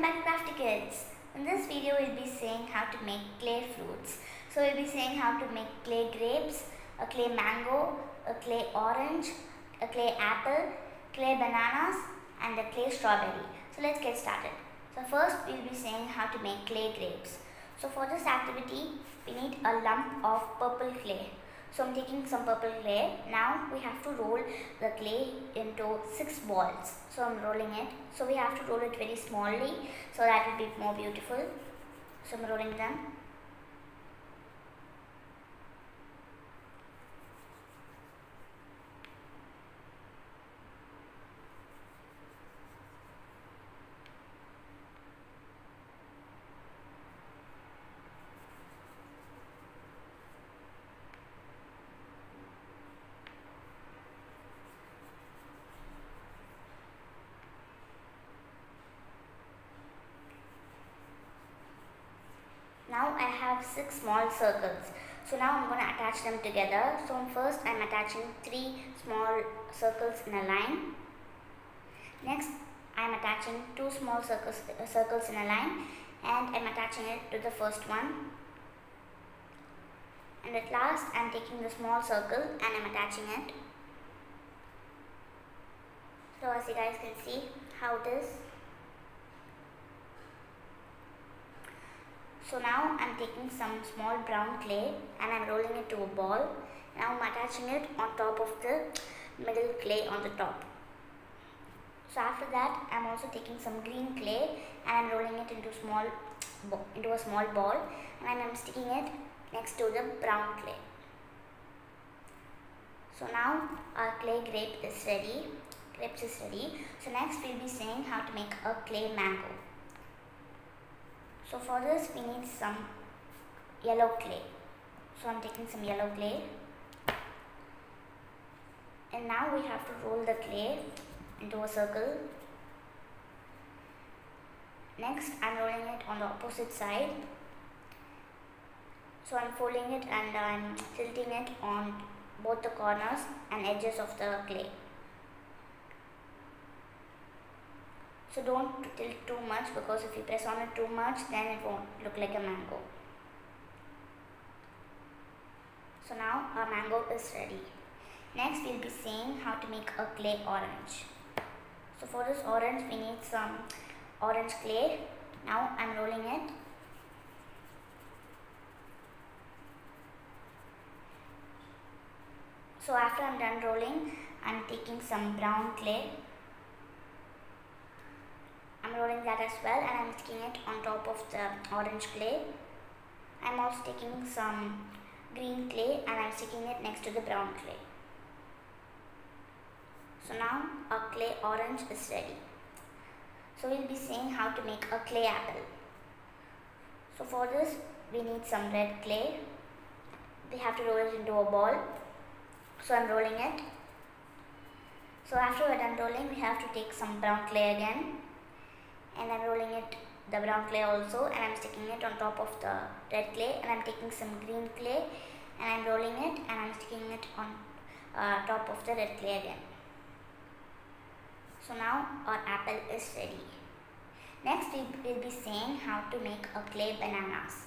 Welcome back to Crafty Kids. In this video we'll be saying how to make clay fruits. So we'll be saying how to make clay grapes, a clay mango, a clay orange, a clay apple, clay bananas and a clay strawberry. So let's get started. So first we'll be saying how to make clay grapes. So for this activity we need a lump of purple clay. So I'm taking some purple clay. Now we have to roll the clay into 6 balls. So I'm rolling it. So we have to roll it very smallly so that it will be more beautiful. So I'm rolling them. Now I have 6 small circles. So now I'm going to attach them together. So first I'm attaching 3 small circles in a line. Next I'm attaching 2 small circles in a line, and I'm attaching it to the first one. And at last I'm taking the small circle and I'm attaching it. So as you guys can see how it is. So now I'm taking some small brown clay and I'm rolling it to a ball. Now I'm attaching it on top of the middle clay on the top. So after that I'm also taking some green clay and I'm rolling it into a small ball, and I'm sticking it next to the brown clay. So now our clay grapes is ready. So next we'll be saying how to make a clay mango. So for this we need some yellow clay. So I'm taking some yellow clay, and now we have to roll the clay into a circle. Next I'm rolling it on the opposite side. So I'm folding it and I'm tilting it on both the corners and edges of the clay. So don't tilt too much, because if you press on it too much then it won't look like a mango. So now our mango is ready. Next we'll be seeing how to make a clay orange. So for this orange we need some orange clay. Now I'm rolling it. So after I'm done rolling, I'm taking some brown clay. I'm rolling that as well and I'm sticking it on top of the orange clay. I'm also taking some green clay and I'm sticking it next to the brown clay. So now our clay orange is ready. So we'll be seeing how to make a clay apple. So for this we need some red clay. We have to roll it into a ball. So I'm rolling it. So after we're done rolling, we have to take some brown clay again. And I'm rolling it, the brown clay also, and I'm sticking it on top of the red clay, and I'm taking some green clay and I'm rolling it and I'm sticking it on top of the red clay again. So now our apple is ready. Next we will be saying how to make a clay bananas.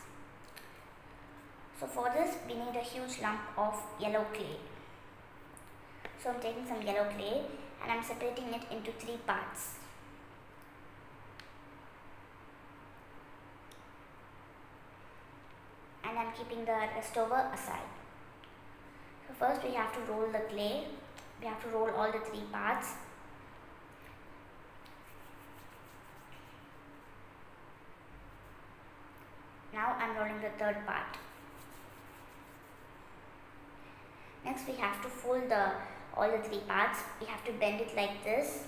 So for this we need a huge lump of yellow clay. So I'm taking some yellow clay and I'm separating it into 3 parts. And I'm keeping the rest over aside. So first we have to roll the clay. We have to roll all the 3 parts. Now I'm rolling the 3rd part. Next we have to fold all the 3 parts. We have to bend it like this.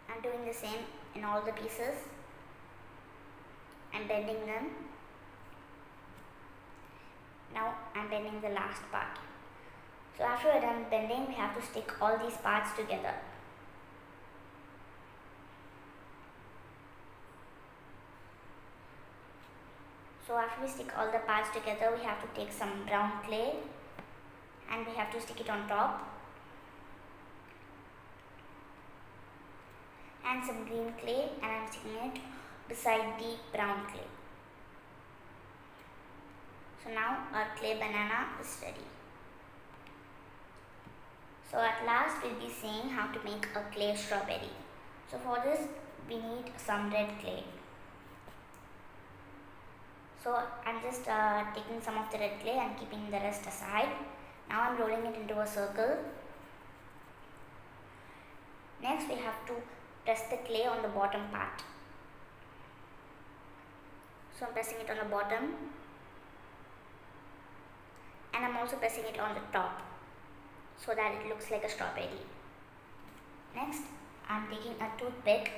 I'm doing the same in all the pieces. I'm bending them. Now I'm bending the last part. So after we're done bending, we have to stick all these parts together. So after we stick all the parts together, we have to take some brown clay and we have to stick it on top. and some green clay, and I'm sticking it beside the brown clay. So now our clay banana is ready. So at last we'll be seeing how to make a clay strawberry. So for this we need some red clay. So I'm just taking some of the red clay and keeping the rest aside. Now I'm rolling it into a circle. Next we have to press the clay on the bottom part. So I'm pressing it on the bottom, and I'm also pressing it on the top so that it looks like a strawberry. Next I'm taking a toothpick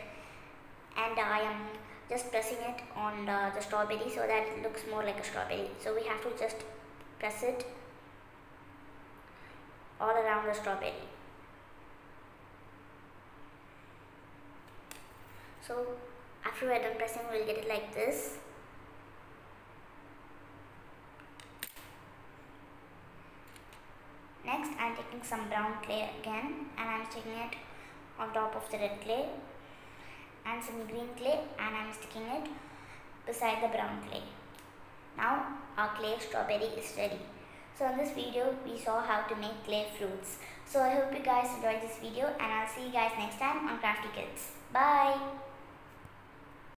and I am just pressing it on the strawberry so that it looks more like a strawberry. So we have to just press it all around the strawberry. So after we're done pressing, we'll get it like this. Next I'm taking some brown clay again and I'm sticking it on top of the red clay, and some green clay, and I'm sticking it beside the brown clay. Now our clay strawberry is ready. So in this video we saw how to make clay fruits. So I hope you guys enjoyed this video, and I'll see you guys next time on Crafty Kids. Bye!